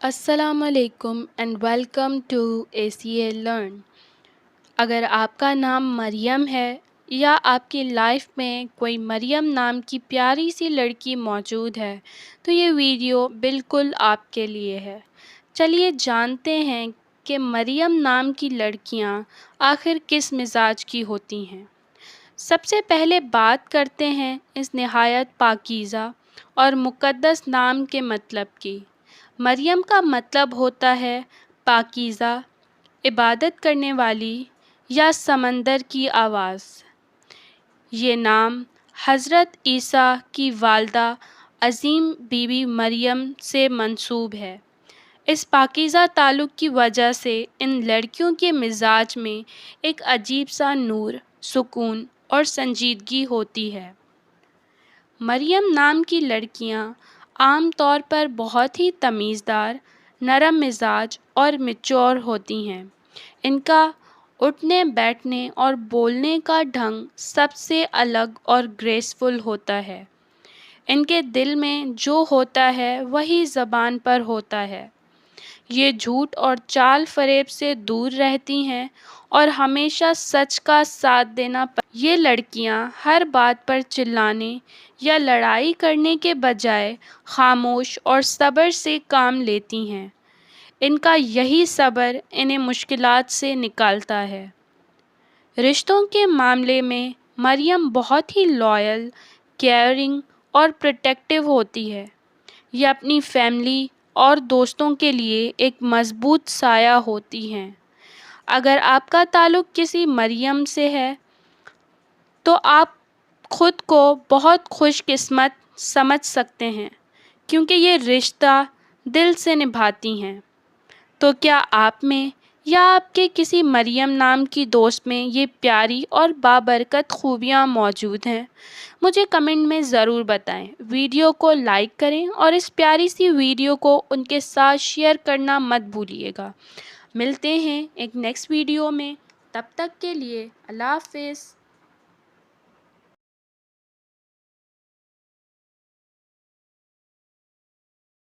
السلام علیکم and welcome to ACA learn. اگر آپ کا نام مریم ہے یا آپ کی لائف میں کوئی مریم نام کی پیاری سی لڑکی موجود ہے تو یہ ویڈیو بالکل آپ کے لیے ہے۔ چلیے جانتے ہیں کہ مریم نام کی لڑکیاں آخر کس مزاج کی ہوتی ہیں۔ سب سے پہلے بات کرتے ہیں اس نہایت پاکیزہ اور مقدس نام کے مطلب کی۔ مریم کا مطلب ہوتا ہے پاکیزہ، عبادت کرنے والی یا سمندر کی آواز۔ یہ نام حضرت عیسیٰ کی والدہ عظیم بی بی مریم سے منسوب ہے۔ اس پاکیزہ تعلق کی وجہ سے ان لڑکیوں کے مزاج میں ایک عجیب سا نور، سکون اور سنجیدگی ہوتی ہے۔ مریم نام کی لڑکیاں عام طور پر بہت ہی تمیزدار، نرم مزاج اور میچور ہوتی ہیں۔ ان کا اٹھنے بیٹھنے اور بولنے کا ڈھنگ سب سے الگ اور گریسفل ہوتا ہے۔ ان کے دل میں جو ہوتا ہے وہی زبان پر ہوتا ہے۔ یہ جھوٹ اور چال فریب سے دور رہتی ہیں اور ہمیشہ سچ کا ساتھ دینا یہ لڑکیاں ہر بات پر چلانے یا لڑائی کرنے کے بجائے خاموش اور صبر سے کام لیتی ہیں۔ ان کا یہی صبر انہیں مشکلات سے نکالتا ہے۔ رشتوں کے معاملے میں مریم بہت ہی لائل، کیئرنگ اور پروٹیکٹیو ہوتی ہے۔ یہ اپنی فیملی اور دوستوں کے لیے ایک مضبوط سایہ ہوتی ہیں۔ اگر آپ کا تعلق کسی مریم سے ہے تو آپ خود کو بہت خوش قسمت سمجھ سکتے ہیں کیونکہ یہ رشتہ دل سے نبھاتی ہیں۔ تو کیا آپ میں یا آپ کے کسی مریم نام کی دوست میں یہ پیاری اور بابرکت خوبیاں موجود ہیں؟ مجھے کمنٹ میں ضرور بتائیں۔ ویڈیو کو لائک کریں اور اس پیاری سی ویڈیو کو ان کے ساتھ شیئر کرنا مت بھولیے گا۔ ملتے ہیں ایک نیکسٹ ویڈیو میں، تب تک کے لیے اللہ حافظ۔